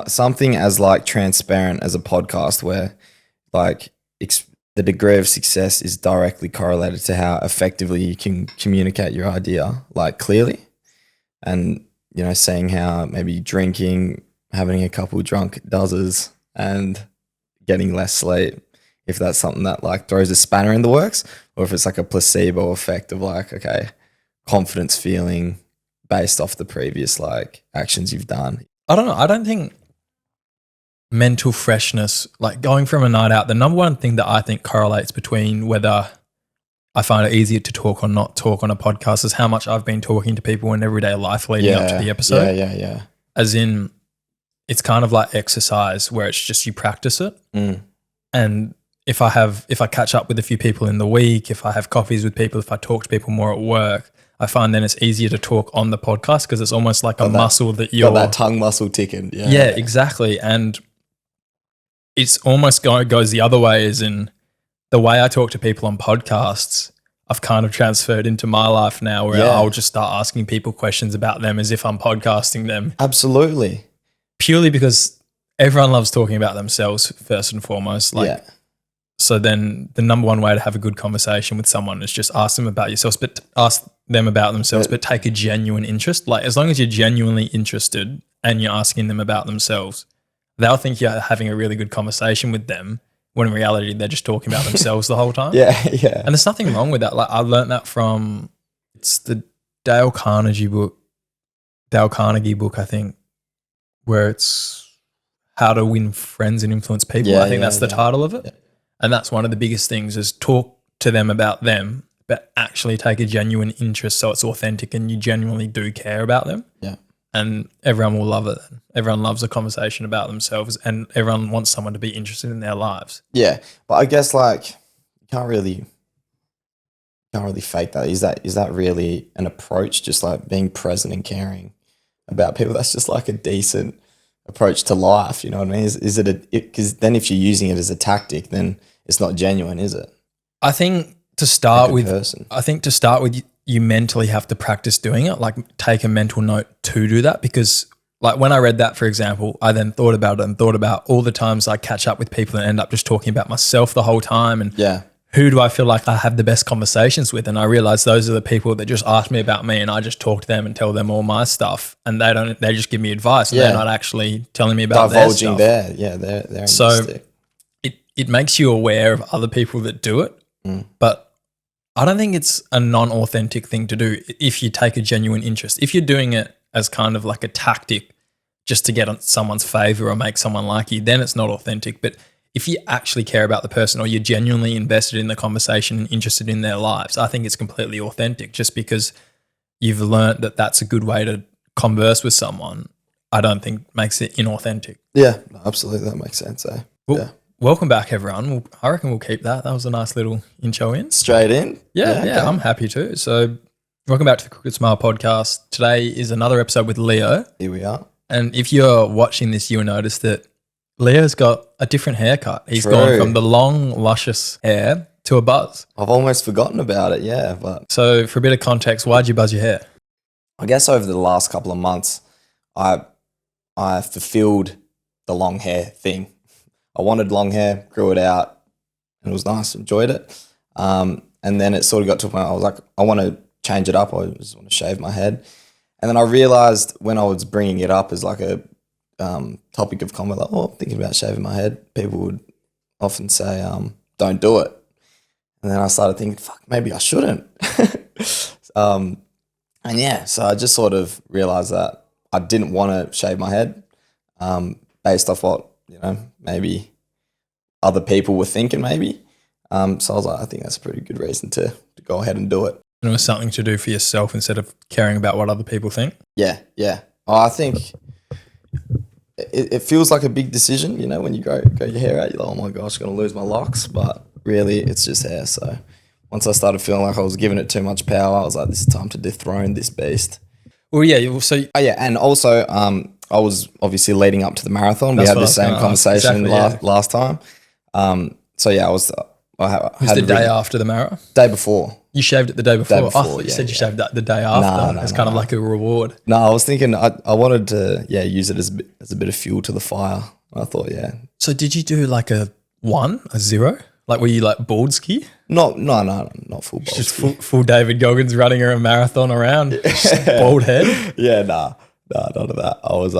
something as like transparent as a podcast where like the degree of success is directly correlated to how effectively you can communicate your idea like clearly, and seeing how maybe drinking, having a couple drunk dozzers and getting less sleep, if that's something that like throws a spanner in the works, or if it's like a placebo effect of like, okay, confidence feeling based off the previous like actions you've done. I don't know. I don't think mental freshness, like going from a night out, the number one thing that I think correlates between whether I find it easier to talk or not talk on a podcast is how much I've been talking to people in everyday life leading up to the episode. Yeah. As in, it's kind of like exercise where it's just you practice it. And if I catch up with a few people in the week, if I have coffees with people, if I talk to people more at work, I find then it's easier to talk on the podcast because it's almost like a muscle that you're... Got that tongue muscle ticking. Yeah, exactly. And it's almost goes the other way, as in the way I talk to people on podcasts, I've kind of transferred into my life now where I'll just start asking people questions about them as if I'm podcasting them. Absolutely. Purely because everyone loves talking about themselves first and foremost. So then the number one way to have a good conversation with someone is just ask them about yourselves, but ask them about themselves, but take a genuine interest. Like as long as you're genuinely interested and you're asking them about themselves, they'll think you're having a really good conversation with them when in reality they're just talking about themselves the whole time. Yeah. And there's nothing wrong with that. Like I learned that from, it's the Dale Carnegie book, I think, where it's How to Win Friends and Influence People. I think that's the title of it. Yeah. And that's one of the biggest things is talk to them about them, but actually take a genuine interest so it's authentic and you genuinely do care about them. Yeah. And everyone will love it. Everyone loves a conversation about themselves and everyone wants someone to be interested in their lives. Yeah. But I guess like you can't really fake that. Is that really an approach, just like being present and caring about people? That's just like a decent approach to life, you know what I mean? Is it because then if you're using it as a tactic, then it's not genuine, is it? I think to start with, you mentally have to practice doing it, like take a mental note to do that, because like when I read that, for example, I then thought about it and thought about all the times I catch up with people and end up just talking about myself the whole time and who do I feel like I have the best conversations with? And I realized those are the people that just ask me about me and I just talk to them and tell them all my stuff and they just give me advice and they're not actually telling me about divulging their stuff. They're so it makes you aware of other people that do it, but I don't think it's a non-authentic thing to do if you take a genuine interest. If you're doing it as kind of like a tactic just to get on someone's favor or make someone like you, then it's not authentic. But if you actually care about the person or you're genuinely invested in the conversation and interested in their lives, I think it's completely authentic. Just because you've learned that that's a good way to converse with someone, I don't think makes it inauthentic. Yeah, absolutely. That makes sense. Welcome back, everyone. I reckon we'll keep that. That was a nice little intro in. Straight in? Yeah, okay. I'm happy to. So welcome back to the Crooked Smile podcast. Today is another episode with Leo. Here we are. And if you're watching this, you'll notice that Leo's got a different haircut. He's gone from the long, luscious hair to a buzz. I've almost forgotten about it, yeah. But so for a bit of context, why'd you buzz your hair? I guess over the last couple of months, I fulfilled the long hair thing. I wanted long hair, grew it out, and it was nice, enjoyed it. And then it sort of got to a point I was like, I want to change it up. I just want to shave my head. And then I realized when I was bringing it up as like a topic of comment, like, I'm thinking about shaving my head, people would often say, don't do it. And then I started thinking, fuck, maybe I shouldn't. So I just sort of realized that I didn't want to shave my head based off what, maybe other people were thinking maybe. So I was like, I think that's a pretty good reason to go ahead and do it. And it was something to do for yourself instead of caring about what other people think? Yeah. I think it feels like a big decision, when you grow your hair out, you're like, oh my gosh, I'm going to lose my locks. But really, it's just hair. So once I started feeling like I was giving it too much power, I was like, this is time to dethrone this beast. Well, yeah. So and also I was obviously leading up to the marathon. We had the same conversation last time. I It was the day after the marathon. Day before. You shaved it the day before. I before, thought you yeah, said you shaved that the day after. No, It's kind of like a reward. No, I was thinking I wanted to use it as a bit of fuel to the fire. I thought So did you do like a 0? Like were you like bald ski? not full bald. Just full David Goggins running a marathon around, just bald head. Yeah, nah, none of that. I was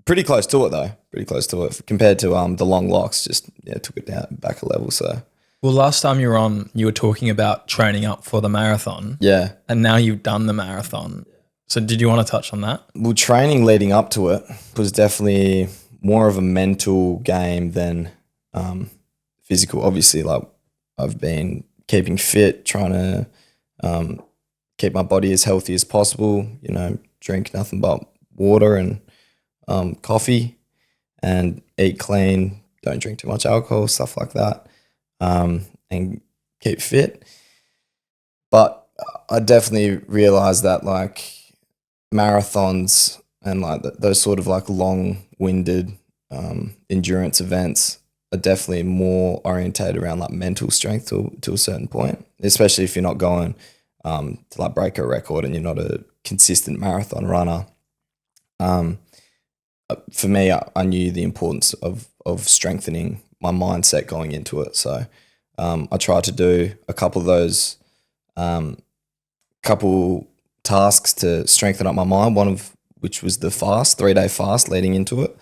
pretty close to it though. Pretty close to it compared to the long locks. Just took it down back a level. So well, last time you were on, you were talking about training up for the marathon. Yeah. And now you've done the marathon. So did you want to touch on that? Well, training leading up to it was definitely more of a mental game than physical. Obviously, like I've been keeping fit, trying to keep my body as healthy as possible. Drink nothing but water and coffee, and eat clean. Don't drink too much alcohol, stuff like that, and keep fit. But I definitely realized that like marathons and like those sort of like long-winded endurance events are definitely more orientated around like mental strength to a certain point, especially if you're not going to like break a record and you're not a consistent marathon runner. For me, I knew the importance of strengthening my mindset going into it. So I tried to do a couple of those couple tasks to strengthen up my mind, one of which was the 3-day fast leading into it.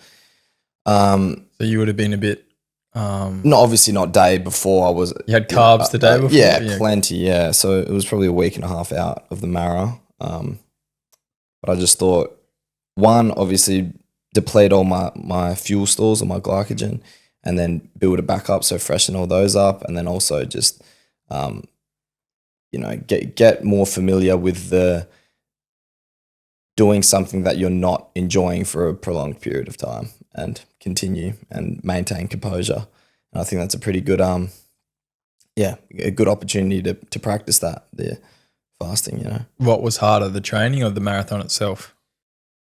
So you would have been a bit... obviously not day before. I was... You had carbs the day before? Yeah, plenty, yeah. So it was probably a week and a half out of the mara. But I just thought, one, obviously deplete all my fuel stores or my glycogen and then build it back up, so freshen all those up, and then also just, get more familiar with the doing something that you're not enjoying for a prolonged period of time and continue and maintain composure. And I think that's a pretty good, a good opportunity to practice that, the fasting, What was harder, the training or the marathon itself?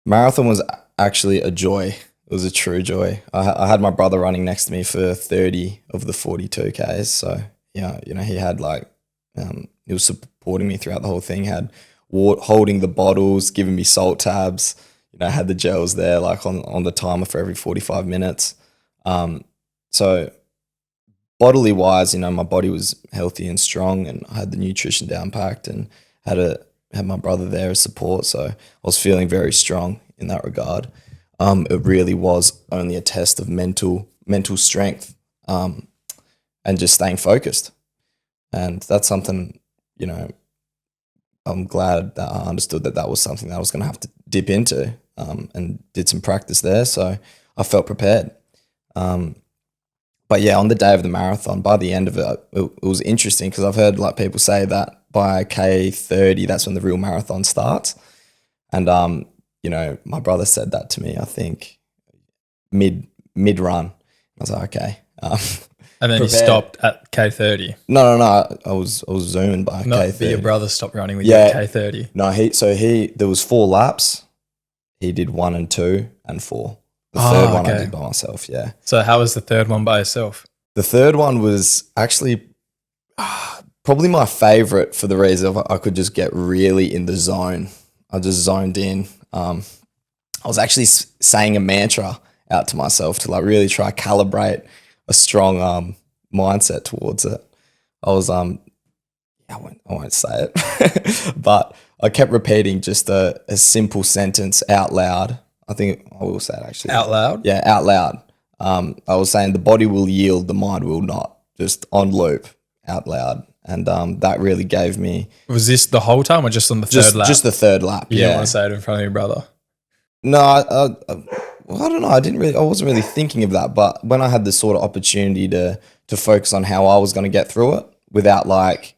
Marathon was actually a joy. It was a true joy. I had my brother running next to me for 30 of the 42 Ks. So, he had like, he was supporting me throughout the whole thing, had holding the bottles, giving me salt tabs, had the gels there like on the timer for every 45 minutes. So bodily wise, my body was healthy and strong, and I had the nutrition down packed and had my brother there as support. So I was feeling very strong in that regard. It really was only a test of mental strength, and just staying focused. And that's something, I'm glad that I understood that was something that I was going to have to dip into, and did some practice there. So I felt prepared. But yeah, on the day of the marathon, by the end of it was interesting because I've heard like people say that by K30, that's when the real marathon starts. And, my brother said that to me, I think mid run. I was like, okay. And then you stopped at K30. No. I was zooming by K30. But your brother stopped running with you at K30. No, there was 4 laps. He did 1 and 2 and 4. The third one I did by myself. Yeah. So how was the third one by yourself? The third one was actually probably my favorite for the reason of I could just get really in the zone. I just zoned in. I was actually saying a mantra out to myself to like really try calibrate a strong mindset towards it. I was I won't say it, but I kept repeating just a simple sentence out loud. I think I will say it actually. Out loud? Yeah, out loud. I was saying the body will yield, the mind will not. Just on loop, out loud. And that really gave me... Was this the whole time or just on the third lap? Just the third lap, You didn't want to say it in front of your brother? No, I don't know. I wasn't really thinking of that. But when I had the sort of opportunity to focus on how I was going to get through it without like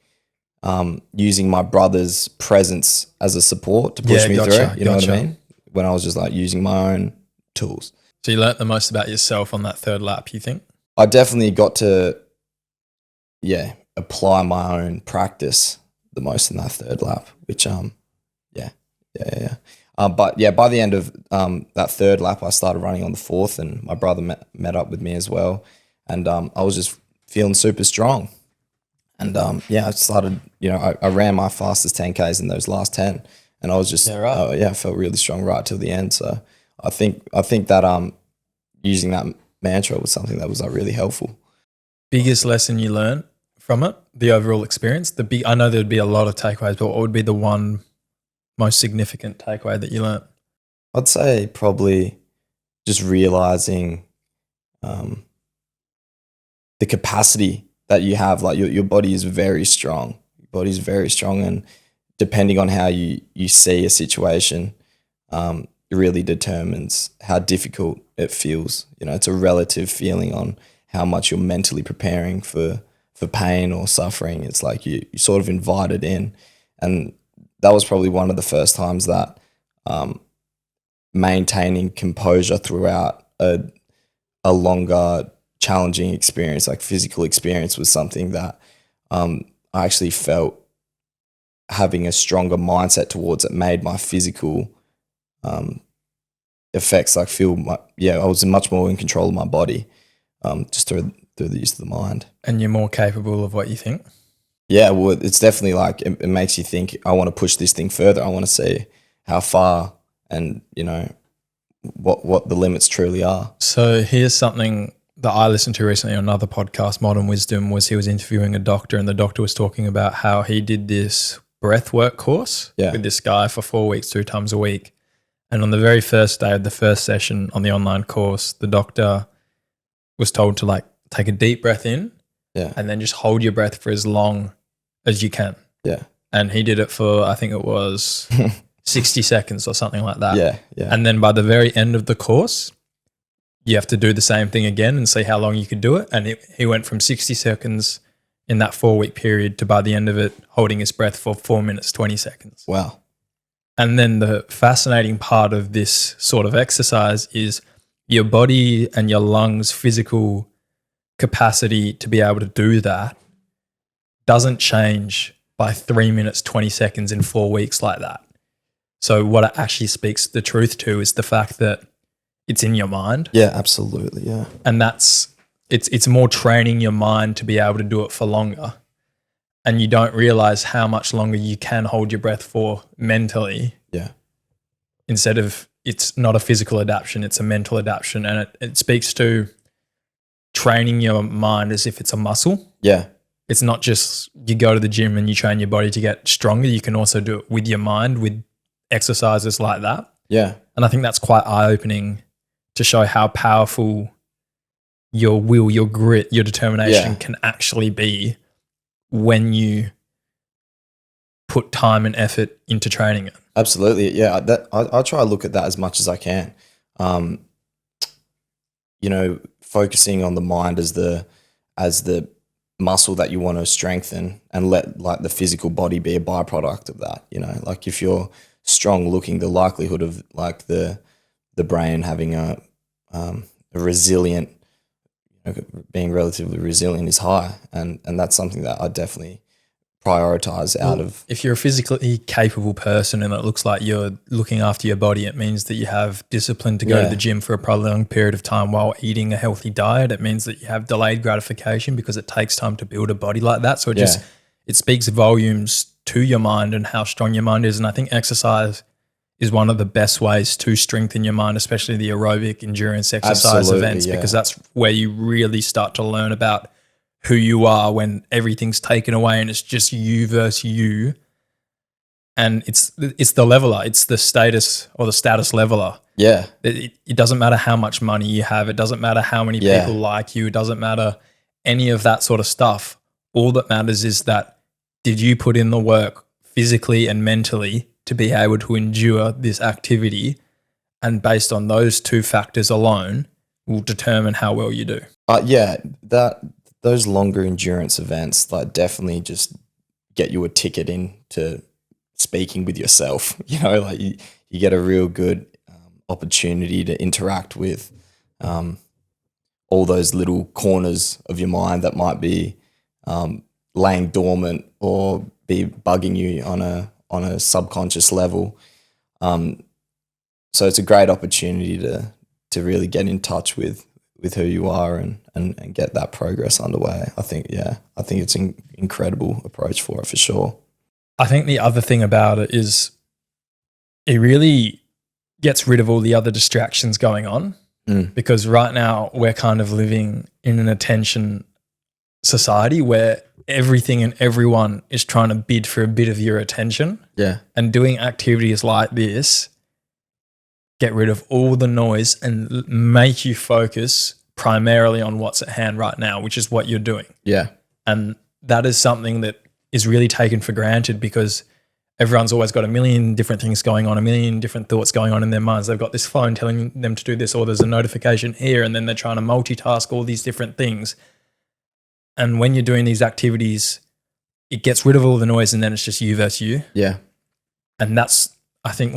using my brother's presence as a support to push me through it, you know what I mean? When I was just like using my own tools. So you learnt the most about yourself on that third lap, you think? I definitely got to, apply my own practice the most in that third lap, which, but yeah, by the end of that third lap, I started running on the fourth, and my brother met up with me as well. And I was just feeling super strong. And I started, I ran my fastest 10Ks in those last 10, and I was just, I felt really strong right till the end. So I think that using that mantra was something that was really helpful. Biggest lesson you learned from it, the overall experience? I know there'd be a lot of takeaways, but what would be the one most significant takeaway that you learned? I'd say probably just realizing the capacity that you have. Like your body is very strong. Your body's very strong, and depending on how you see a situation, it really determines how difficult it feels. It's a relative feeling on how much you're mentally preparing for pain or suffering. It's like you sort of invited in, and that was probably one of the first times that maintaining composure throughout a longer, challenging experience, like physical experience, was something that I actually felt having a stronger mindset towards it made my physical effects like I was much more in control of my body, just through the use of the mind. And you're more capable of what you think? Yeah, well, it's definitely like it makes you think, I want to push this thing further. I want to see how far and, what the limits truly are. So here's something that I listened to recently on another podcast, Modern Wisdom, was he was interviewing a doctor, and the doctor was talking about how he did this breathwork course with this guy for 4 weeks, 2 times a week. And on the very first day of the first session on the online course, the doctor was told to take a deep breath in and then just hold your breath for as long as you can. Yeah. And he did it for, I think it was 60 seconds or something like that. Yeah. And then by the very end of the course, you have to do the same thing again and see how long you could do it. And he went from 60 seconds in that 4-week period to, by the end of it, holding his breath for 4 minutes, 20 seconds. Wow. And then the fascinating part of this sort of exercise is your body and your lungs' physical capacity to be able to do that doesn't change by 3 minutes, 20 seconds in 4 weeks like that. So what it actually speaks the truth to is the fact that it's in your mind. Yeah, absolutely. Yeah. And it's more training your mind to be able to do it for longer. And you don't realize how much longer you can hold your breath for mentally. Yeah. Instead of, it's not a physical adaptation, it's a mental adaptation. And it speaks to training your mind as if it's a muscle. Yeah. It's not just you go to the gym and you train your body to get stronger. You can also do it with your mind, with exercises like that. Yeah. And I think that's quite eye-opening to show how powerful your will, your grit, your determination can actually be when you put time and effort into training it. Absolutely. Yeah. I try to look at that as much as I can. Focusing on the mind as the muscle that you want to strengthen, and let the physical body be a byproduct of that. Like if you're strong looking, the likelihood of the brain having a resilient, being relatively resilient is high. And that's something that I definitely prioritize out of. If you're a physically capable person and it looks like you're looking after your body, it means that you have discipline to go to the gym for a prolonged period of time while eating a healthy diet. It means that you have delayed gratification because it takes time to build a body like that. So it speaks volumes to your mind and how strong your mind is. And I think exercise is one of the best ways to strengthen your mind, especially the aerobic endurance exercise events, because that's where you really start to learn about who you are when everything's taken away and it's just you versus you. And it's the leveler, it's the status leveler. Yeah. It doesn't matter how much money you have. It doesn't matter how many people like you. It doesn't matter any of that sort of stuff. All that matters is that, did you put in the work physically and mentally to be able to endure this activity? And based on those two factors alone will determine how well you do. Those longer endurance events definitely just get you a ticket into speaking with yourself. You get a real good opportunity to interact with all those little corners of your mind that might be laying dormant or be bugging you on a subconscious level. So it's a great opportunity to really get in touch with who you are and get that progress underway. I think it's an incredible approach for it for sure. I think the other thing about it is it really gets rid of all the other distractions going on, because right now we're kind of living in an attention society where everything and everyone is trying to bid for a bit of your attention. Yeah. And doing activities like this get rid of all the noise and make you focus primarily on what's at hand right now, which is what you're doing. Yeah. And that is something that is really taken for granted because everyone's always got a million different things going on, a million different thoughts going on in their minds. They've got this phone telling them to do this, or there's a notification here, and then they're trying to multitask all these different things. And when you're doing these activities, it gets rid of all the noise, and then it's just you versus you. Yeah. And that's, I think,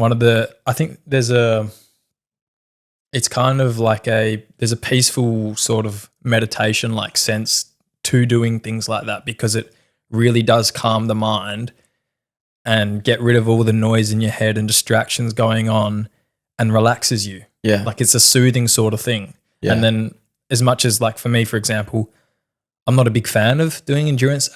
it's kind of like there's a peaceful sort of meditation like sense to doing things like that, because it really does calm the mind and get rid of all the noise in your head and distractions going on and relaxes you. Yeah. Like it's a soothing sort of thing. Yeah. And then as much as like for me, for example, I'm not a big fan of doing endurance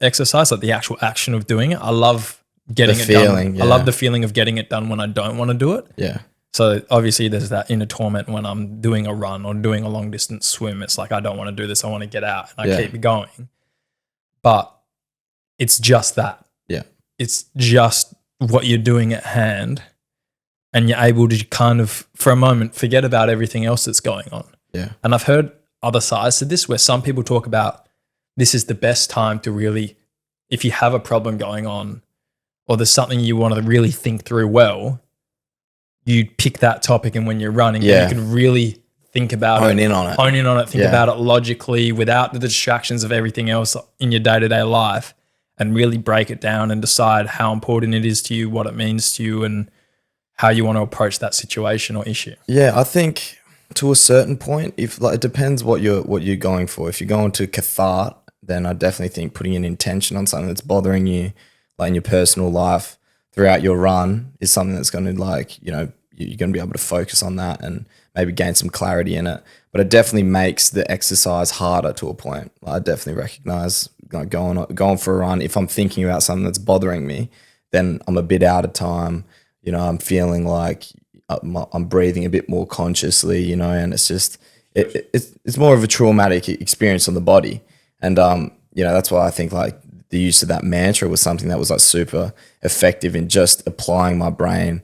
exercise, like the actual action of doing it. I love getting it done. Yeah. I love the feeling of getting it done when I don't want to do it. Yeah. So obviously there's that inner torment when I'm doing a run or doing a long distance swim. It's like, I don't want to do this. I want to get out, and I keep going. But it's just that. Yeah. It's just what you're doing at hand, and you're able to kind of, for a moment, forget about everything else that's going on. Yeah. And I've heard other sides to this where some people talk about this is the best time to really, if you have a problem going on or there's something you want to really think through well, you pick that topic, and when you're running, you can really think about Hone in on it. Think about it logically without the distractions of everything else in your day-to-day life, and really break it down and decide how important it is to you, what it means to you, and how you want to approach that situation or issue. Yeah, I think to a certain point, if like it depends what you're going for. If you're going to cathartic, then I definitely think putting an intention on something that's bothering you, like in your personal life throughout your run, is something that's going to, like, you know, you're going to be able to focus on that and maybe gain some clarity in it. But it definitely makes the exercise harder to a point. I definitely recognize, like, going for a run, if I'm thinking about something that's bothering me, then I'm a bit out of time. You know, I'm feeling like I'm breathing a bit more consciously, you know, and it's just, it's more of a traumatic experience on the body. And, you know, that's why I think like the use of that mantra was something that was like super effective in just applying my brain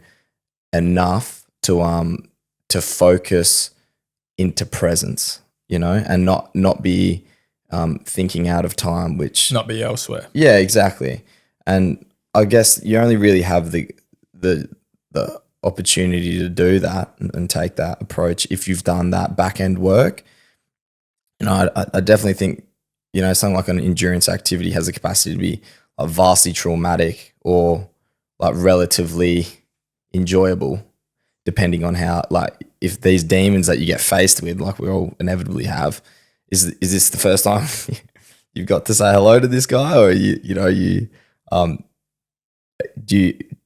enough to focus into presence, you know, and not be thinking out of time, which not be elsewhere. Yeah, exactly. And I guess you only really have the opportunity to do that and take that approach if you've done that back end work. You know, I definitely think, you know, something like an endurance activity has the capacity to be like vastly traumatic or like relatively enjoyable, depending on how, like, if these demons that you get faced with, like we all inevitably have, is this the first time you've got to say hello to this guy, or do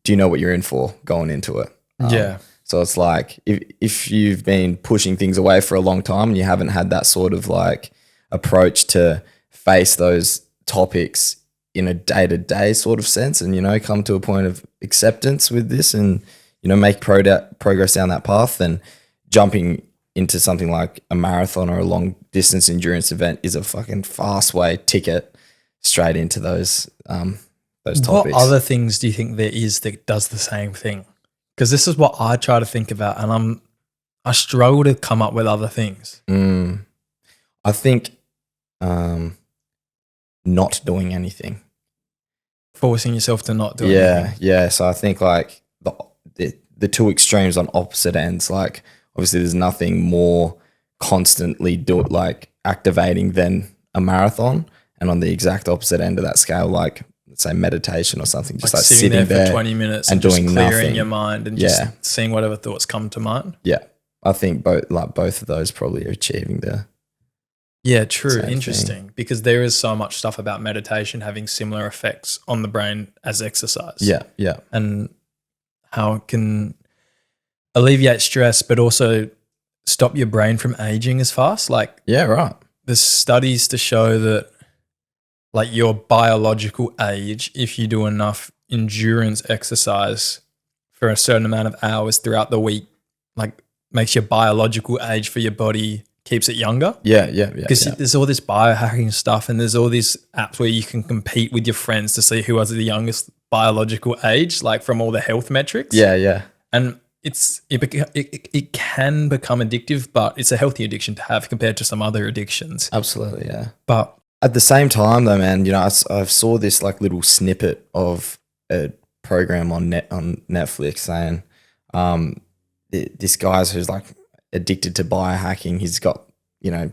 you know what you're in for going into it? Yeah. So it's like if you've been pushing things away for a long time and you haven't had that sort of like approach to face those topics in a day-to-day sort of sense, and, you know, come to a point of acceptance with this and, you know, make progress down that path, then jumping into something like a marathon or a long distance endurance event is a fucking fast way ticket straight into those topics. What other things do you think there is that does the same thing? Because this is what I try to think about, and I struggle to come up with other things. I think not doing anything. Forcing yourself to not do anything. Yeah. So I think like the two extremes on opposite ends, like obviously there's nothing more constantly like activating than a marathon, and on the exact opposite end of that scale, like let's say meditation or something, just like sitting there for 20 minutes and doing doing just clearing nothing. your mind and just seeing whatever thoughts come to mind. Yeah. I think both of those probably are achieving the true. Interesting thing. Because there is so much stuff about meditation having similar effects on the brain as exercise. Yeah. And how it can alleviate stress, but also stop your brain from aging as fast. Like, yeah, right. there's studies to show that like your biological age, if you do enough endurance exercise for a certain amount of hours throughout the week, like makes your biological age for your body, keeps it younger. Yeah. Because there's all this biohacking stuff and there's all these apps where you can compete with your friends to see who has the youngest biological age, like from all the health metrics. Yeah. And it can become addictive, but it's a healthy addiction to have compared to some other addictions. Absolutely, yeah. But at the same time, though, man, you know, I saw this like little snippet of a program on Netflix saying, this guy's who's like addicted to biohacking. He's got, you know,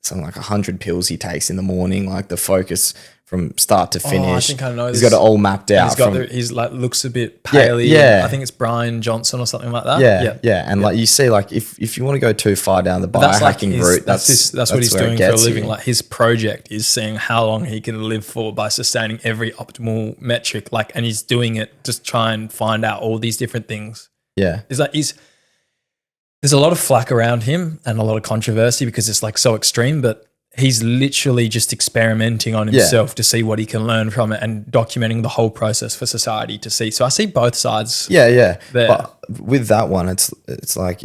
something like 100 pills he takes in the morning, like the focus from start to finish. I think I know He's this. got it all mapped out. He's like looks a bit paley. Yeah. I think it's Brian Johnson or something like that. Yeah. And like you see, like if you want to go too far down the biohacking route, that's what he's doing for a living. You. Like his project is seeing how long he can live for by sustaining every optimal metric. Like, and he's doing it to try and find out all these different things. Yeah. It's like there's a lot of flack around him and a lot of controversy because it's like so extreme, but he's literally just experimenting on himself to see what he can learn from it and documenting the whole process for society to see. So I see both sides. Yeah. There. But with that one, it's like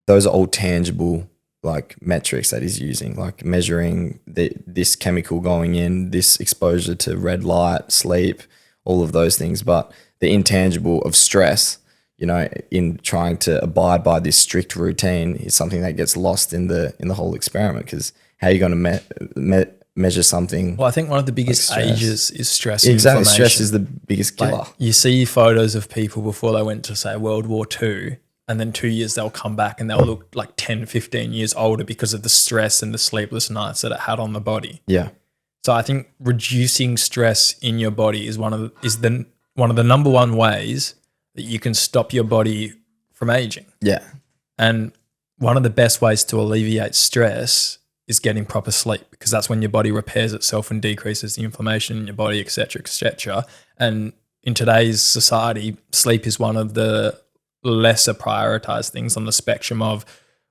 those are all tangible like metrics that he's using, like measuring this chemical going in, this exposure to red light, sleep, all of those things. But the intangible of stress, you know, in trying to abide by this strict routine is something that gets lost in the whole experiment. Because how are you going to measure something? Well, I think one of the biggest ages is stress. Exactly, inflammation. stress is the biggest killer. Like, you see photos of people before they went to, say, World War II, and then 2 years they'll come back and they'll look like 10, 15 years older because of the stress and the sleepless nights that it had on the body. Yeah. So I think reducing stress in your body is one of the number one ways that you can stop your body from aging. Yeah. And one of the best ways to alleviate stress is getting proper sleep, because that's when your body repairs itself and decreases the inflammation in your body, et cetera, et cetera. And in today's society, sleep is one of the lesser prioritized things on the spectrum of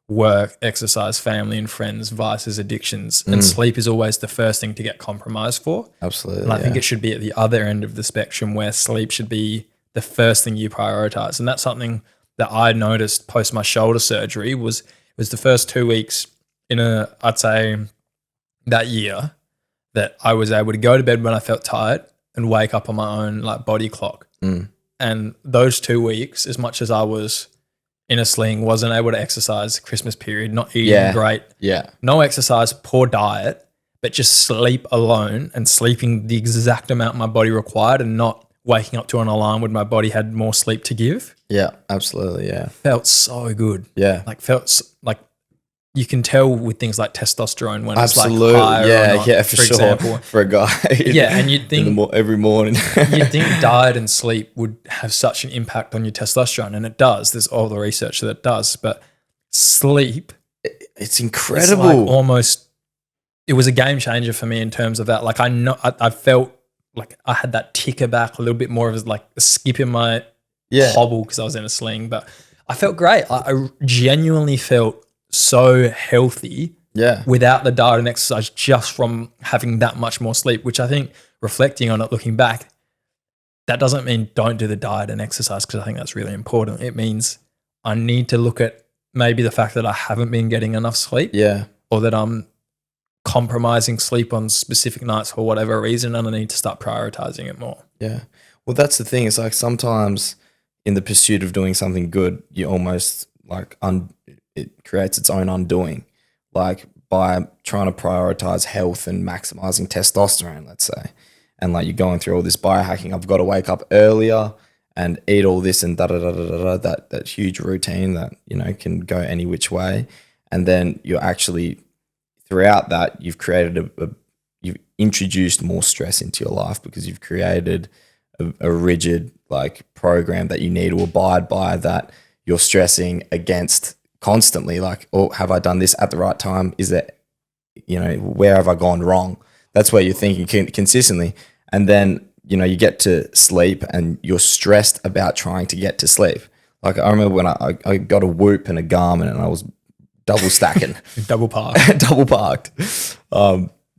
work, exercise, family and friends, vices, addictions. And sleep is always the first thing to get compromised for. Absolutely. And I think it should be at the other end of the spectrum where sleep should be the first thing you prioritize. And that's something that I noticed post my shoulder surgery was the first 2 weeks I'd say that year, that I was able to go to bed when I felt tired and wake up on my own like body clock. And those 2 weeks, as much as I was in a sling, wasn't able to exercise Christmas period, not eating great, no exercise, poor diet, but just sleep alone and sleeping the exact amount my body required and not waking up to an alarm when my body had more sleep to give. Yeah, absolutely. Yeah. Felt so good. Yeah. Like like you can tell with things like testosterone when absolutely. It's like higher or not, yeah, for sure. Example. For a guy. Yeah, and you'd think every morning. you'd think diet and sleep would have such an impact on your testosterone, and it does. There's all the research that it does, but sleep, it's incredible. It's like almost, it was a game changer for me in terms of that. Like I felt like I had that ticker back a little bit more of like a skip in my hobble because I was in a sling, but I felt great. I genuinely felt so healthy without the diet and exercise, just from having that much more sleep, which I think, reflecting on it, looking back, that doesn't mean don't do the diet and exercise, because I think that's really important. It means I need to look at maybe the fact that I haven't been getting enough sleep, or that I'm compromising sleep on specific nights for whatever reason, and I need to start prioritizing it more. Yeah. Well, that's the thing. It's like sometimes in the pursuit of doing something good, you almost like it creates its own undoing, like by trying to prioritize health and maximizing testosterone, let's say. And like you're going through all this biohacking, I've got to wake up earlier and eat all this and that huge routine that, you know, can go any which way. And then you're actually, throughout that, you've created you've introduced more stress into your life, because you've created a rigid like program that you need to abide by, that you're stressing against constantly. Like, oh, have I done this at the right time? Is that, you know, where have I gone wrong? That's where you're thinking consistently. And then, you know, you get to sleep and you're stressed about trying to get to sleep. Like I remember when I got a Whoop and a Garmin and I was double stacking. Double park. Double parked.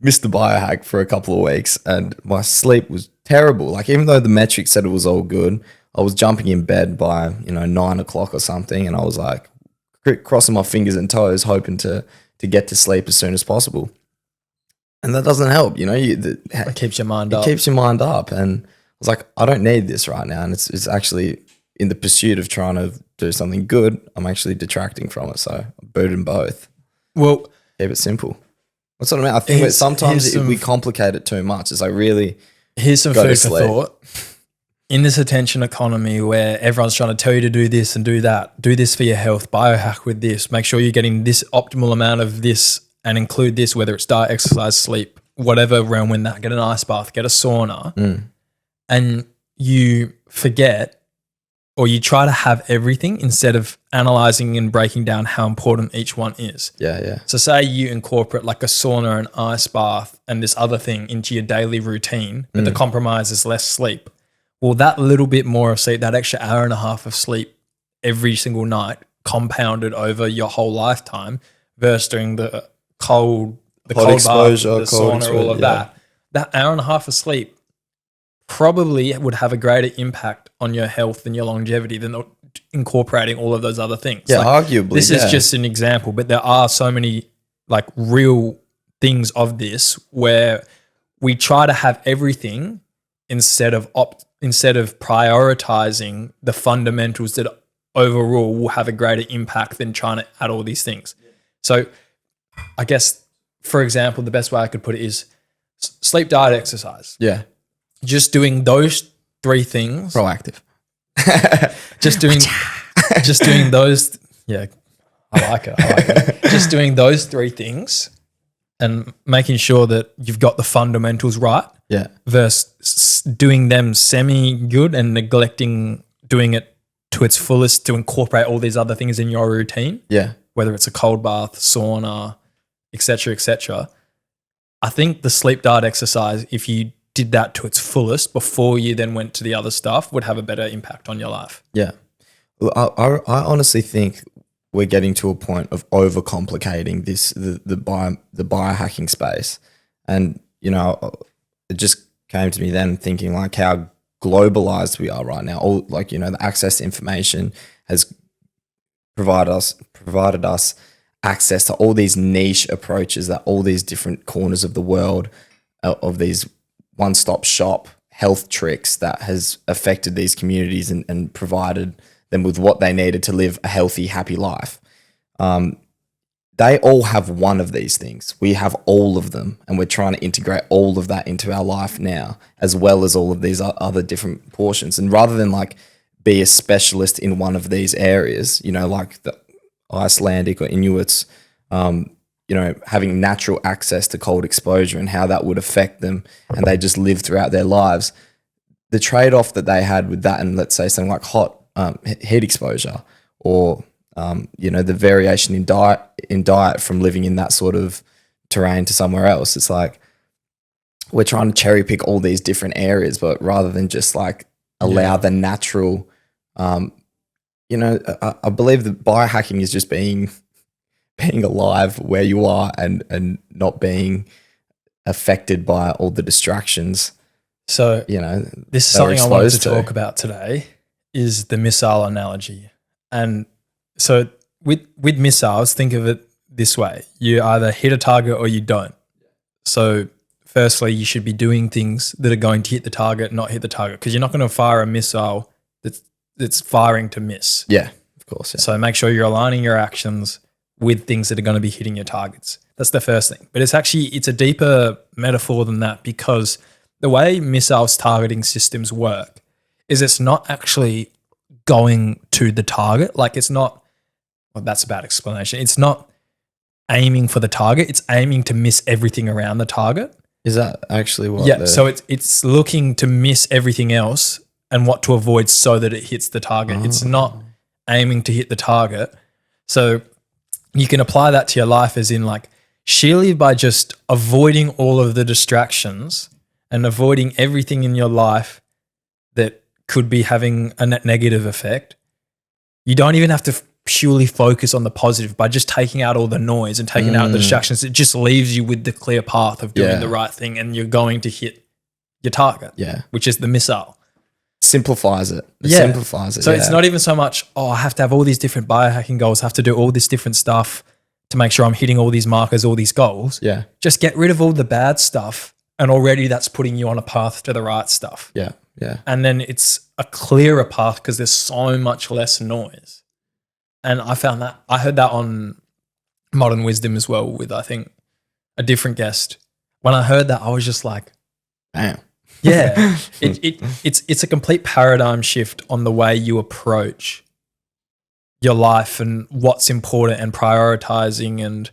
Missed the biohack for a couple of weeks, and my sleep was terrible. Like, even though the metrics said it was all good, I was jumping in bed by 9 o'clock or something, and I was like crossing my fingers and toes, hoping to get to sleep as soon as possible. And that doesn't help, It keeps your mind it up. keeps your mind up. And I was like, I don't need this right now. And it's actually, in the pursuit of trying to do something good, I'm actually detracting from it. So I booted them both. Well, Keep it simple. That's what I mean. I think that sometimes we complicate it too much. It's like, really, here's some go to food for sleep. thought. In this attention economy where everyone's trying to tell you to do this and do that, do this for your health, biohack with this, make sure you're getting this optimal amount of this and include this, whether it's diet, exercise, sleep, whatever realm in that, get an ice bath, get a sauna, and you forget, or you try to have everything instead of analyzing and breaking down how important each one is. Yeah. So say you incorporate like a sauna, an ice bath, and this other thing into your daily routine, but the compromise is less sleep. Well, that little bit more of sleep, that extra hour and a half of sleep every single night, compounded over your whole lifetime, versus doing the cold exposure, bath, the cold sauna, exposure, all of that hour and a half of sleep probably would have a greater impact on your health and your longevity than incorporating all of those other things. Yeah, arguably. This is just an example, but there are so many like real things of this where we try to have everything instead of prioritizing the fundamentals that overall will have a greater impact than trying to add all these things. So I guess, for example, the best way I could put it is sleep, diet, exercise. Yeah. Just doing those three things. Proactive. Just doing those. Yeah, I like it. Just doing those three things and making sure that you've got the fundamentals right. Yeah. Versus doing them semi-good and neglecting doing it to its fullest to incorporate all these other things in your routine. Yeah. Whether it's a cold bath, sauna, etc., etc. I think the sleep, diet, exercise, if you did that to its fullest before you then went to the other stuff, would have a better impact on your life. Yeah. Well, I honestly think we're getting to a point of overcomplicating the biohacking space. And, it just came to me then thinking like how globalized we are right now. All like, the access to information has provided us access to all these niche approaches that all these different corners of the world of these one-stop shop health tricks that has affected these communities and provided them with what they needed to live a healthy, happy life. They all have one of these things. We have all of them, and we're trying to integrate all of that into our life now, as well as all of these other different portions. And rather than like be a specialist in one of these areas, like the Icelandic or Inuits, having natural access to cold exposure and how that would affect them, and they just live throughout their lives. The trade-off that they had with that, and let's say something like hot heat exposure, or the variation in diet from living in that sort of terrain to somewhere else. It's like we're trying to cherry pick all these different areas, but rather than just like allow the natural, I believe that biohacking is just being alive where you are and not being affected by all the distractions. So, this is something I wanted to talk about today is the missile analogy. And so with missiles, think of it this way. You either hit a target or you don't. So firstly, you should be doing things that are going to hit the target, not hit the target, because you're not going to fire a missile that's firing to miss. Yeah, of course. Yeah. So make sure you're aligning your actions with things that are going to be hitting your targets. That's the first thing. But it's a deeper metaphor than that, because the way missiles targeting systems work is it's not actually going to the target. Like it's not, well, that's a bad explanation. It's not aiming for the target. It's aiming to miss everything around the target. Is that actually what? Yeah. So it's looking to miss everything else and what to avoid so that it hits the target. It's not aiming to hit the target. So you can apply that to your life as in like sheerly by just avoiding all of the distractions and avoiding everything in your life that could be having a net negative effect. You don't even have to purely focus on the positive by just taking out all the noise and taking out the distractions. It just leaves you with the clear path of doing the right thing, and you're going to hit your target, which is the missile. Simplifies it. Simplifies it. So it's not even so much, I have to have all these different biohacking goals, have to do all this different stuff to make sure I'm hitting all these markers, all these goals. Yeah. Just get rid of all the bad stuff, and already that's putting you on a path to the right stuff. Yeah. Yeah. And then it's a clearer path because there's so much less noise. And I found that, I heard that on Modern Wisdom as well with, I think, a different guest. When I heard that, I was just like, damn. Yeah. It's a complete paradigm shift on the way you approach your life and what's important and prioritizing. And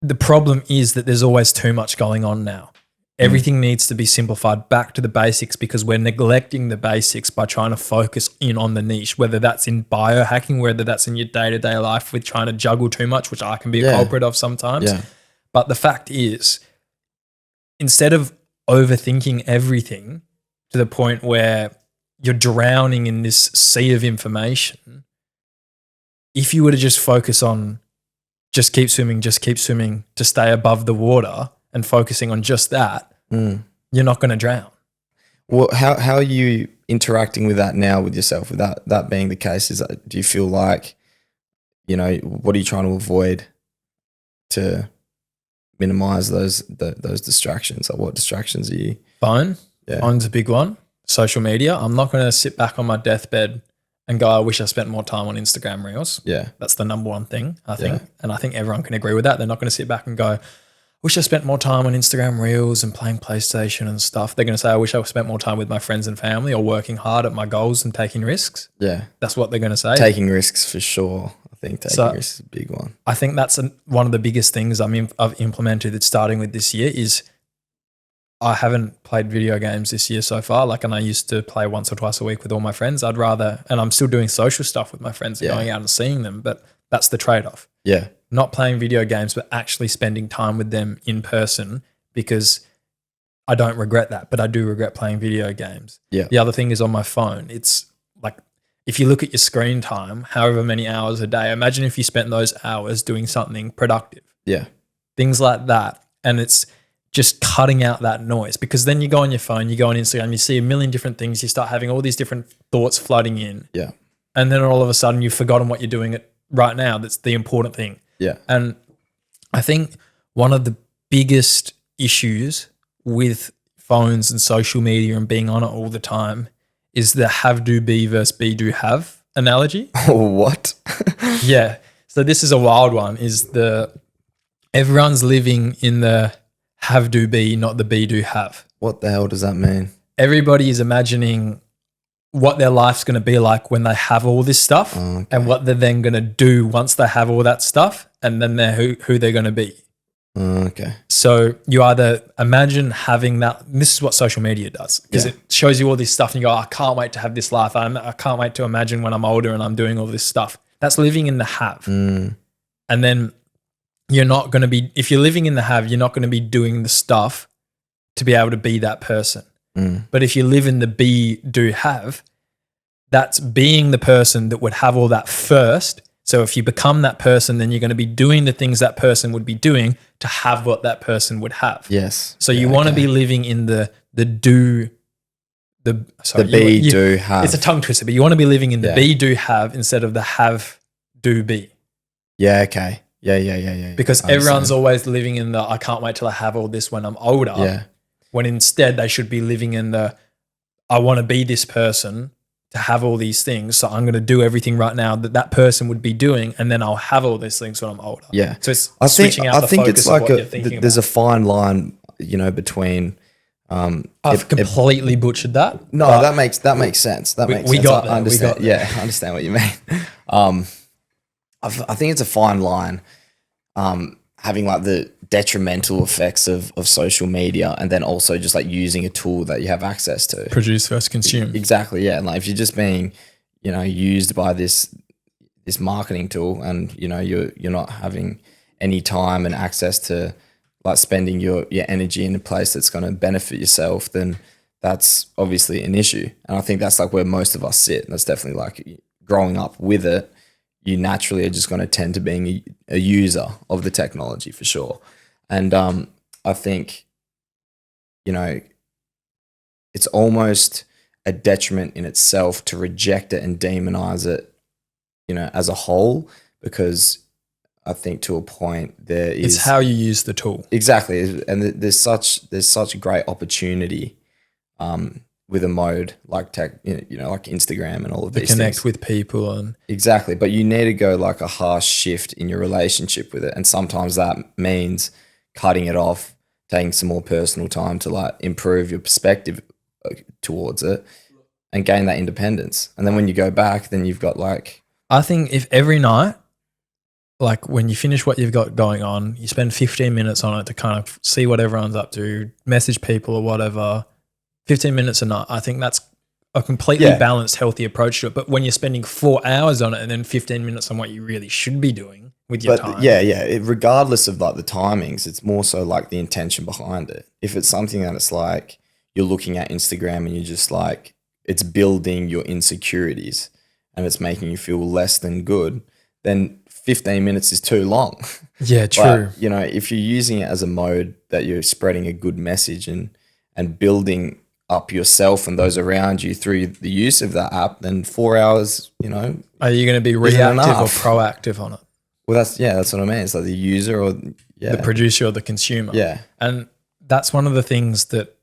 the problem is that there's always too much going on now. Everything needs to be simplified back to the basics because we're neglecting the basics by trying to focus in on the niche, whether that's in biohacking, whether that's in your day-to-day life with trying to juggle too much, which I can be a culprit of sometimes. Yeah. But the fact is, instead of overthinking everything to the point where you're drowning in this sea of information, if you were to just focus on just keep swimming to stay above the water and focusing on just that, you're not going to drown. Well, how are you interacting with that now with yourself? With that being the case, do you feel like, what are you trying to avoid to minimize those distractions? Like, what distractions are you? Phone. Yeah. Phone's a big one. Social media. I'm not going to sit back on my deathbed and go, I wish I spent more time on Instagram Reels. Yeah. That's the number one thing, I think. Yeah. And I think everyone can agree with that. They're not going to sit back and go, wish I spent more time on Instagram Reels and playing PlayStation and stuff. They're going to say, I wish I spent more time with my friends and family or working hard at my goals and taking risks. Yeah. That's what they're going to say. Taking risks for sure. I think taking risks is a big one. I think that's one of the biggest things I've implemented that's starting with this year is I haven't played video games this year so far. And I used to play once or twice a week with all my friends. And I'm still doing social stuff with my friends and going out and seeing them, but that's the trade-off. Yeah. Not playing video games, but actually spending time with them in person, because I don't regret that, but I do regret playing video games. Yeah. The other thing is on my phone. It's like, if you look at your screen time, however many hours a day, imagine if you spent those hours doing something productive. Yeah. Things like that. And it's just cutting out that noise, because then you go on your phone, you go on Instagram, you see a million different things, you start having all these different thoughts flooding in. Yeah. And then all of a sudden you've forgotten what you're doing right now. That's the important thing. Yeah. And I think one of the biggest issues with phones and social media and being on it all the time is the have do be versus be do have analogy. What? Yeah. So this is a wild one, is everyone's living in the have do be, not the be do have. What the hell does that mean? Everybody is imagining what their life's going to be like when they have all this stuff, and what they're then going to do once they have all that stuff, and then they're who they're going to be. Okay. So you either imagine having that. This is what social media does, because it shows you all this stuff and you go, I can't wait to have this life. I can't wait to imagine when I'm older and I'm doing all this stuff. That's living in the have. And then you're not going to be, if you're living in the have, you're not going to be doing the stuff to be able to be that person. But if you live in the be, do, have, that's being the person that would have all that first. So if you become that person, then you're going to be doing the things that person would be doing to have what that person would have. Yes. So you want to be living in the do, do, have. It's a tongue twister, but you want to be living in the be, do, have instead of the have, do, be. Yeah. Okay. Yeah. Because everyone's always living in the, I can't wait till I have all this when I'm older. Yeah. When instead they should be living in the, I want to be this person to have all these things. So I'm going to do everything right now that person would be doing, and then I'll have all these things when I'm older. Yeah. So it's switching out the focus of what you're thinking there's a fine line, between. I've completely butchered that. No, that makes sense. That makes sense. We got there. Yeah, I understand what you mean. I think it's a fine line, having like the detrimental effects of social media, and then also just like using a tool that you have access to. Produce versus consume. Exactly. Yeah. And like if you're just being, used by this marketing tool, and you're not having any time and access to like spending your energy in a place that's going to benefit yourself, then that's obviously an issue. And I think that's like where most of us sit. That's definitely like growing up with it. you naturally are just going to tend to being a user of the technology for sure. And I think, you know, it's almost a detriment in itself to reject it and demonize it, you know, as a whole, because I think to a point there is It's how you use the tool. exactly, and there's such a great opportunity with a mode like tech, you know, like Instagram and all of To these connect things. with people and Exactly, but you need to go like a harsh shift in your relationship with it, and sometimes that means cutting it off, taking some more personal time to like improve your perspective towards it and gain that independence. And then when you go back, then you've got like, I think if every night, like when you finish what you've got going on, you spend 15 minutes on it to kind of see what everyone's up to, message people or whatever, 15 minutes a night, I think that's a completely Yeah. balanced, healthy approach to it. But when you're spending 4 hours on it and then 15 minutes on what you really should be doing with your time. regardless of like the timings, it's more so like the intention behind it. If it's something that it's like you're looking at Instagram and you're just like, it's building your insecurities and it's making you feel less than good, then 15 minutes is too long. Yeah, true. But, you know, if you're using it as a mode that you're spreading a good message and building up yourself and those around you through the use of that app, then 4 hours, you know, Are you going to be isn't reactive or enough. proactive on it? Well, that's what I mean. It's like the user or The producer or the consumer. yeah, And that's one of the things that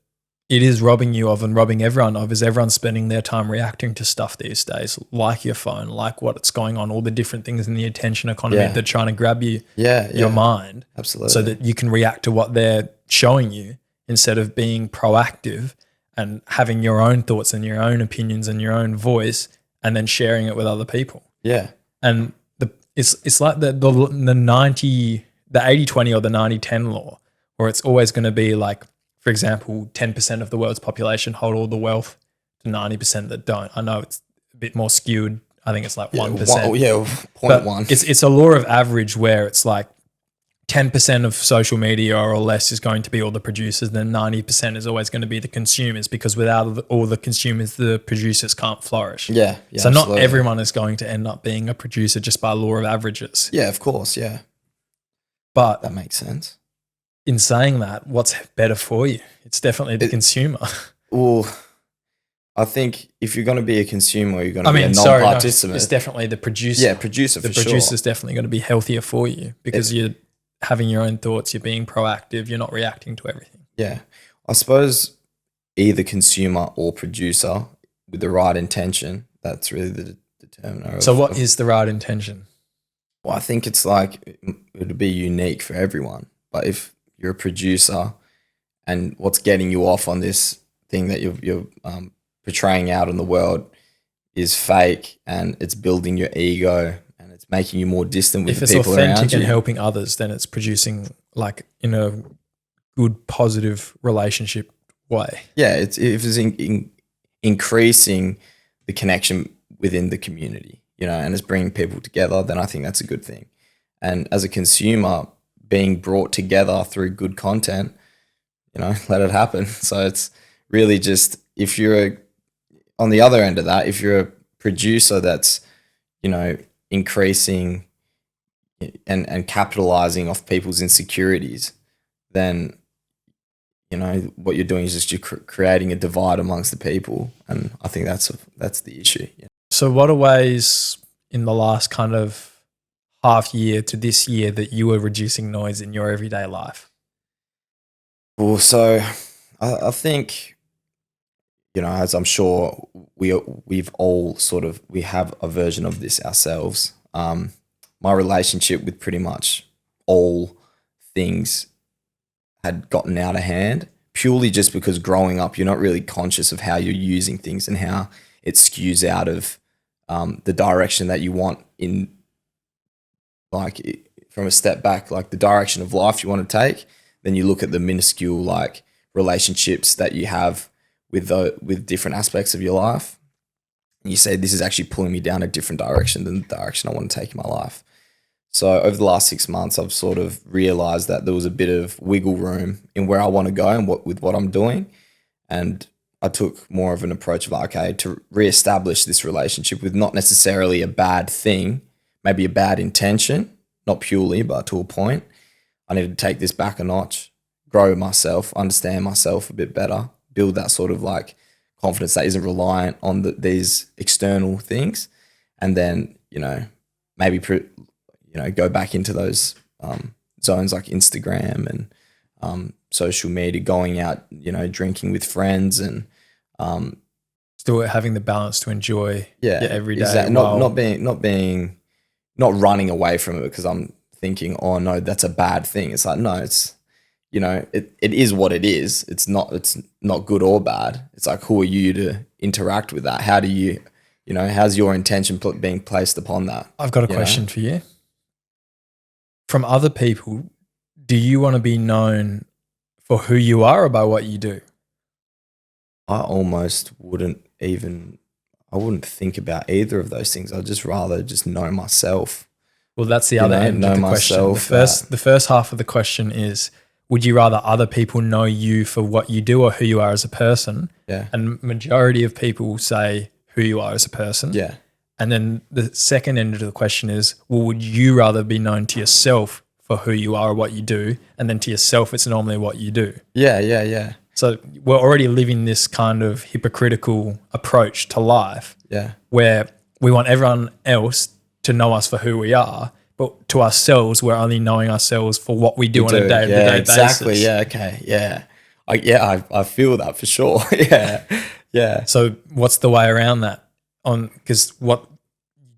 it is robbing you of and robbing everyone of, is everyone's spending their time reacting to stuff these days, like your phone, like what's going on, all the different things in the attention economy Yeah. that are trying to grab your yeah, mind absolutely. so that you can react to what they're showing you instead of being proactive and having your own thoughts and your own opinions and your own voice and then sharing it with other people. Yeah, And it's like the 80-20 or the 90-10 law, where it's always going to be like, for example, 10% of the world's population hold all the wealth to 90% that don't. I know it's a bit more skewed. I think it's like 1%. Point one. It's a law of average where it's like 10% of social media or less is going to be all the producers, then 90% is always going to be the consumers, because without all the consumers, the producers can't flourish. Yeah, So absolutely. not everyone is going to end up being a producer just by law of averages. Yeah, of course. Yeah, But that makes sense. in saying that, what's better for you? It's definitely the consumer. Well, I think if you're going to be a consumer, you're going to be a non-participant. it's definitely the producer. Yeah, producer for The sure. producer's definitely going to be healthier for you because you're having your own thoughts, you're being proactive, you're not reacting to everything. Yeah, I suppose either consumer or producer with the right intention. That's really the determiner. So what is the right intention? Well, I think it's like it would be unique for everyone. But if you're a producer and what's getting you off on this thing that you're portraying out in the world is fake and it's building your ego and it's making you more distant with If the it's people around authentic you. and helping others, then it's producing like in a good, positive relationship way. Yeah, if it's increasing the connection within the community, you know, and it's bringing people together, then I think that's a good thing. And as a consumer, being brought together through good content, you know, let it happen. So it's really just, if you're on the other end of that, if you're a producer that's, you know, increasing and capitalizing off people's insecurities, then, you know, what you're doing is just you're creating a divide amongst the people. And I think that's the issue. Yeah. So what are ways in the last kind of half year to this year that you were reducing noise in your everyday life? Well, so I think, you know, as I'm sure we've all we have a version of this ourselves. My relationship with pretty much all things had gotten out of hand purely just because growing up, you're not really conscious of how you're using things and how it skews out of the direction that you want in, like, from a step back, like the direction of life you want to take. Then you look at the minuscule like relationships that you have with different aspects of your life, and you say, this is actually pulling me down a different direction than the direction I want to take in my life. So over the last 6 months, I've sort of realized that there was a bit of wiggle room in where I want to go and with what I'm doing. And I took more of an approach of, okay, to reestablish this relationship with not necessarily a bad thing. maybe a bad intention, not purely, but to a point. I need to take this back a notch, grow myself, understand myself a bit better, build that sort of like confidence that isn't reliant on these external things. And then, maybe, go back into those zones like Instagram and social media, going out, drinking with friends and still having the balance to enjoy your everyday. Exactly. Not running away from it because I'm thinking, oh no, that's a bad thing. It's like, no, it's, it is what it is. It's not good or bad. It's like, who are you to interact with that? How do you, how's your intention being placed upon that? I've got a question for you. From other people, do you want to be known for who you are or by what you do? I almost wouldn't think about either of those things. I'd just rather just know myself. Well, that's the other end of the question. The first half of the question is, would you rather other people know you for what you do or who you are as a person? Yeah. And majority of people say who you are as a person. Yeah. And then the second end of the question is, well, would you rather be known to yourself for who you are or what you do? And then to yourself, it's normally what you do. Yeah. So we're already living this kind of hypocritical approach to life. Yeah. Where we want everyone else to know us for who we are, but to ourselves, we're only knowing ourselves for what we do on a day-to-day basis. Exactly. Yeah. Okay. Yeah. I feel that for sure. Yeah. So what's the way around that? Because what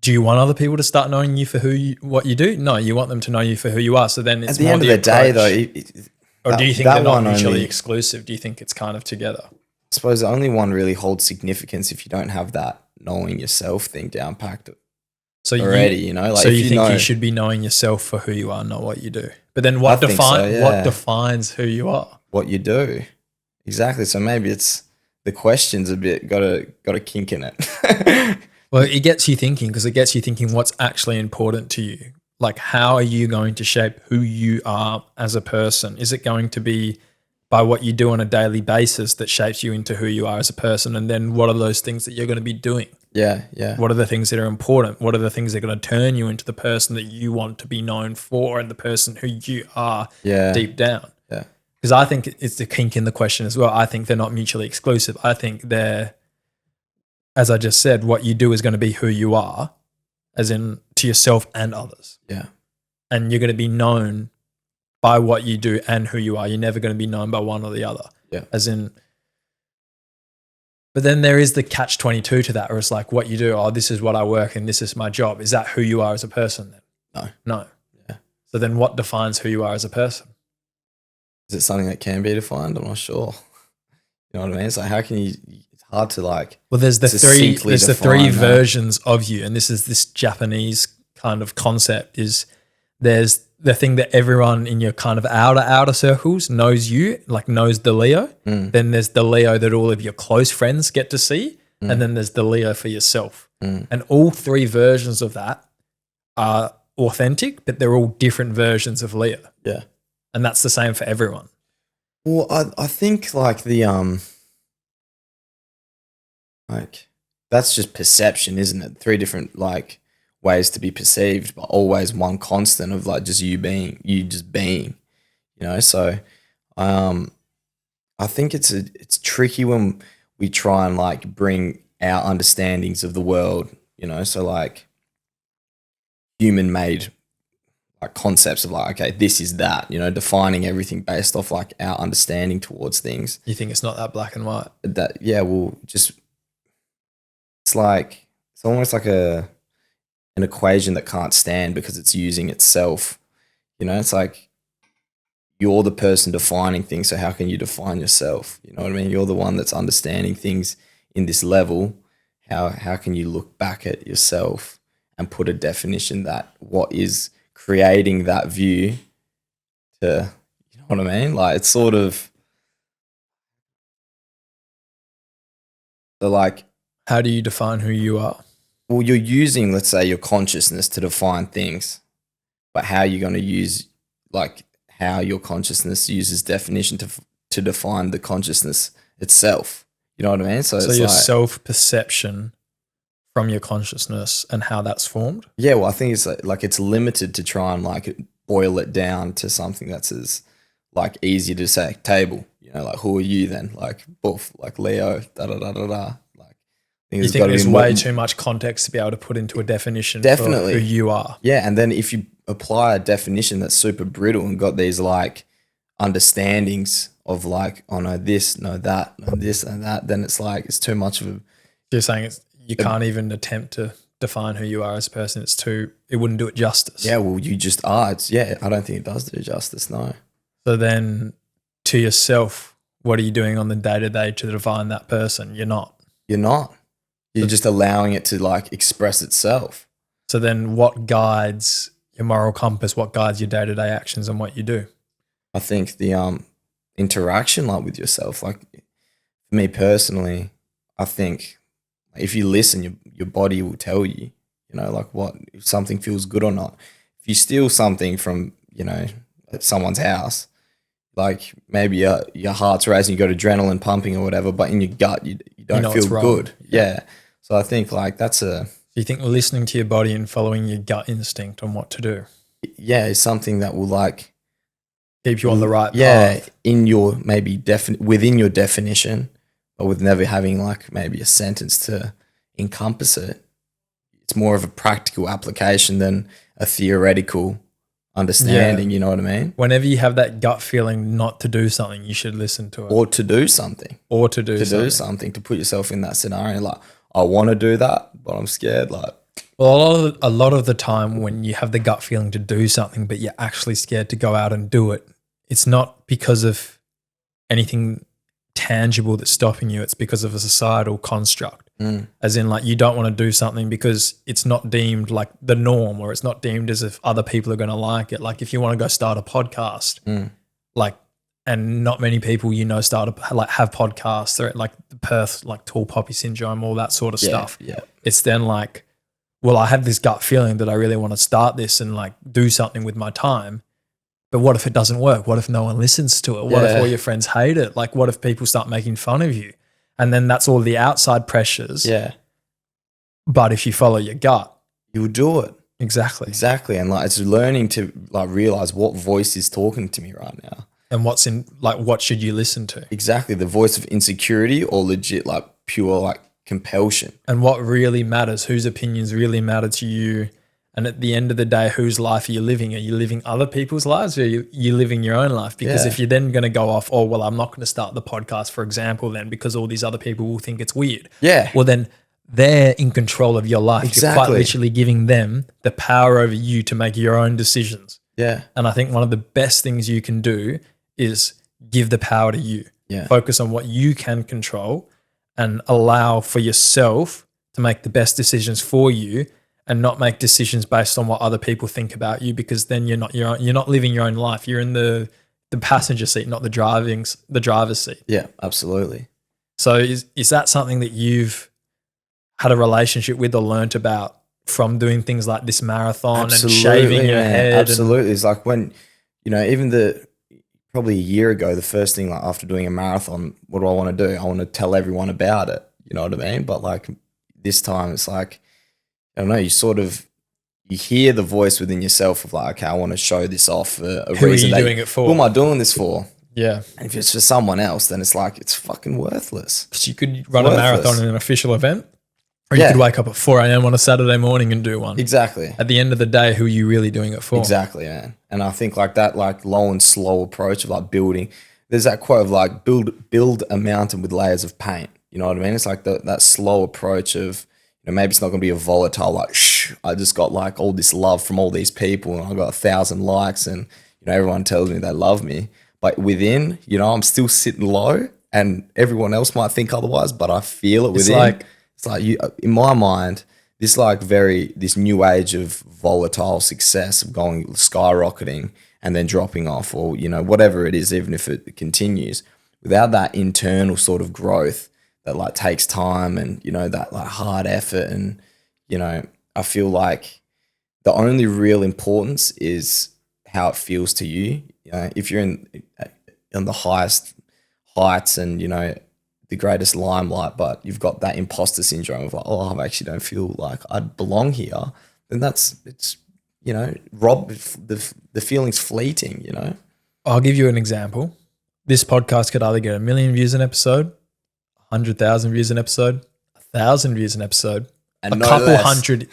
do you want other people to start knowing you for what you do? No, you want them to know you for who you are. So then it's at the end of the day, though, or do you think they're not mutually exclusive? Do you think it's kind of together? I suppose the only one really holds significance if you don't have that knowing yourself thing down packed already. So you think you should be knowing yourself for who you are, not what you do. But then what defines who you are? What you do, exactly. So maybe it's the question's a bit got a kink in it. Well, it gets you thinking because it gets you thinking what's actually important to you. Like, how are you going to shape who you are as a person? Is it going to be by what you do on a daily basis that shapes you into who you are as a person? And then what are those things that you're going to be doing? Yeah. What are the things that are important? What are the things that are going to turn you into the person that you want to be known for and the person who you are deep down? Yeah. Because I think it's the kink in the question as well. I think they're not mutually exclusive. I think they're, as I just said, what you do is going to be who you are, as in to yourself and others. Yeah. And you're going to be known by what you do and who you are. You're never going to be known by one or the other. Yeah. As in, but then there is the catch-22 to that, where it's like what you do, oh, this is what I work and this is my job. Is that who you are as a person then? No. Yeah. So then what defines who you are as a person? Is it something that can be defined? I'm not sure. You know what I mean? It's like, how can you, it's hard to like. Well, there's the three versions of you. And this Japanese kind of concept is there's the thing that everyone in your kind of outer circles knows you, like knows the Leo. Then there's the Leo that all of your close friends get to see. And then there's the Leo for yourself. And all three versions of that are authentic, but they're all different versions of Leo. Yeah. And that's the same for everyone. Well, I think like like that's just perception, isn't it? Three different like ways to be perceived, but always one constant of like just you just being, So, I think it's tricky when we try and like bring our understandings of the world, So like human made like concepts of like, okay, this is that, defining everything based off like our understanding towards things. You think it's not that black and white? It's almost like an equation that can't stand because it's using itself. It's like you're the person defining things, so how can you define yourself? You know what I mean? You're the one that's understanding things in this level. How can you look back at yourself and put a definition that what is creating that view to, you know what I mean? Like it's sort of like, how do you define who you are? Well, you're using, let's say, your consciousness to define things, but how are you going to use, like, how your consciousness uses definition to define the consciousness itself? You know what I mean? So it's your like, self-perception from your consciousness and how that's formed? Yeah, well, I think it's like it's limited to try and like boil it down to something that's as like easy to say table. You know, like who are you then? Like boof, like Leo, da da da da da. Like, I think You there's think got to there's be way more, too much context to be able to put into a definition for who definitely. you are? Yeah, and then if you apply a definition that's super brittle and got these like understandings of like, oh no, this, no that, no this and that, then it's like it's too much of You're saying you a can't even attempt to define who you are as a person. It wouldn't do it justice. yeah. Well, you just are. It's yeah. I don't think it does do justice. No. So then to yourself, what are you doing on the day-to-day to define that person? You're not. You're not. You're just allowing it to like express itself. So then what guides your moral compass? What guides your day-to-day actions and what you do? I think the interaction like with yourself, like for me personally, I think if you listen, your body will tell you, you know, like what if something feels good or not. If you steal something from, you know, someone's house, like maybe your heart's racing, you got adrenaline pumping or whatever, but in your gut you don't know it's feel wrong. good. Yeah. So I think like that's Do you think listening to your body and following your gut instinct on what to do is something that will like keep you on the right yeah, path? in your maybe within your definition, but with never having like maybe a sentence to encompass it. It's more of a practical application than a theoretical understanding. Yeah. You know what I mean? Whenever you have that gut feeling not to do something, you should listen to it. Or to do something. Or to do To something. do something, to put yourself in that scenario. Like, I want to do that, but I'm scared. Like, Well, a lot of the time when you have the gut feeling to do something, but you're actually scared to go out and do it, it's not because of anything tangible that's stopping you. It's because of a societal construct. As in, like, you don't want to do something because it's not deemed like the norm, or it's not deemed as if other people are going to like it. Like if you want to go start a podcast, like, and not many people, you know, have podcasts. They're at like the Perth, like tall poppy syndrome, all that sort of stuff. Yeah. It's then like, well, I have this gut feeling that I really want to start this and like do something with my time. But what if it doesn't work? What if no one listens to it? What if all your friends hate it? Like, what if people start making fun of you? And then that's all the outside pressures. Yeah. But if you follow your gut, You'll do it. exactly. Exactly. And like, it's learning to like realize what voice is talking to me right now. And what should you listen to? Exactly. The voice of insecurity or legit like pure like compulsion. And what really matters, whose opinions really matter to you. And at the end of the day, whose life are you living? Are you living other people's lives, or are you living your own life? Because if you're then going to go off, oh, well, I'm not going to start the podcast, for example, then because all these other people will think it's weird. Yeah. Well, then they're in control of your life. You're quite Exactly. literally giving them the power over you to make your own decisions. Yeah. And I think one of the best things you can do is give the power to you. Yeah. Focus on what you can control and allow for yourself to make the best decisions for you, and not make decisions based on what other people think about you, because then you're not living your own life. You're in the passenger seat, not the driver's seat. Yeah, absolutely. So is that something that you've had a relationship with or learnt about from doing things like this marathon and shaving your head? Absolutely. It's like when, you know, even probably a year ago, the first thing like after doing a marathon, what do I want to do? I want to tell everyone about it. You know what I mean? But like this time it's like, I don't know, you hear the voice within yourself of like, okay, I want to show this off for a Who are reason. you doing it for? Who am I doing this for? Yeah. And if it's for someone else, then it's like, it's fucking worthless. Because you could run a marathon in an official event, or you Yeah. could wake up at 4 a.m. on a Saturday morning and do one. Exactly. At the end of the day, who are you really doing it for? Exactly, man. And I think like that, like low and slow approach of like building. There's that quote of like build a mountain with layers of paint. You know what I mean? It's like that slow approach of, you know, maybe it's not going to be a volatile like, I just got like all this love from all these people and I got 1,000 likes and, you know, everyone tells me they love me. But within, you know, I'm still sitting low and everyone else might think otherwise, but I feel it within. It's like you, in my mind, this new age of volatile success of going skyrocketing and then dropping off, or, you know, whatever it is, even if it continues, without that internal sort of growth that like takes time and, you know, that like hard effort. And, you know, I feel like the only real importance is how it feels to you. You know, if you're in the highest heights and, you know, the greatest limelight, but you've got that imposter syndrome of like, oh, I actually don't feel like I belong here, then it's the feeling's fleeting, I'll give you an example. This podcast could either get 1 million views an episode, 100,000 views an episode, 1,000 views an episode, and a couple hundred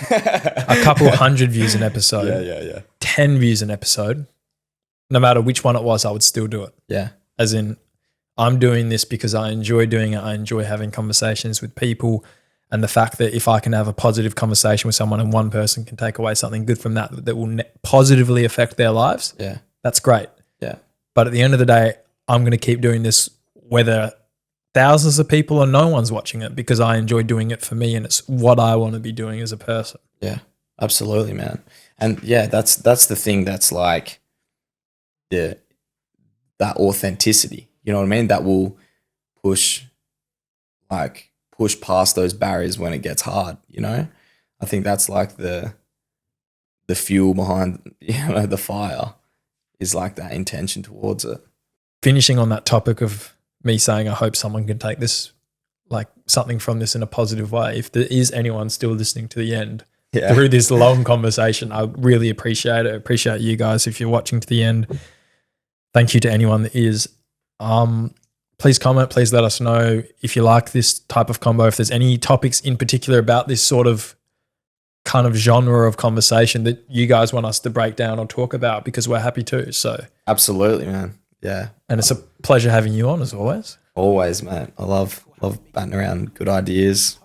views an episode, yeah, 10 views an episode. No matter which one it was, I would still do it. yeah, As in, I'm doing this because I enjoy doing it. I enjoy having conversations with people. And the fact that if I can have a positive conversation with someone and one person can take away something good from that will positively affect their lives, yeah, that's great. yeah, But at the end of the day, I'm going to keep doing this whether thousands of people or no one's watching it, because I enjoy doing it for me and it's what I want to be doing as a person. yeah, absolutely, man. And yeah, that's the thing that's like that authenticity. You know what I mean? That will push past those barriers when it gets hard, I think that's like the fuel behind, the fire is like that intention towards it. Finishing on that topic of me saying I hope someone can take this, like something from this in a positive way. If there is anyone still listening to the end through this long conversation, I really appreciate it. I appreciate you guys if you're watching to the end. Thank you to anyone that is. Please comment, please let us know if you like this type of combo, if there's any topics in particular about this sort of kind of genre of conversation that you guys want us to break down or talk about, because we're happy to. So Absolutely, man. Yeah. And it's a pleasure having you on as always. Always, mate. I love batting around good ideas.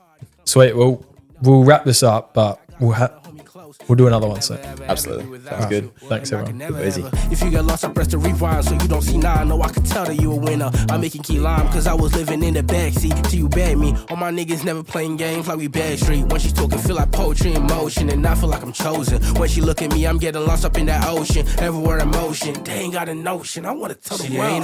Sweet. Well, we'll wrap this up, but we'll do another one soon. Absolutely. Sounds good. Thanks, everyone. Keep easy. If you get lost, I press the rewind so you don't see now. I know I can tell that you a winner. I'm making key lime cause I was living in the backseat till you bagged me. All my niggas never playing games like we Backstreet. When she's talking, feel like poetry in motion, and I feel like I'm chosen. When she look at me, I'm getting lost up in that ocean. Everywhere in motion, they ain't got a notion. I wanna tell the world.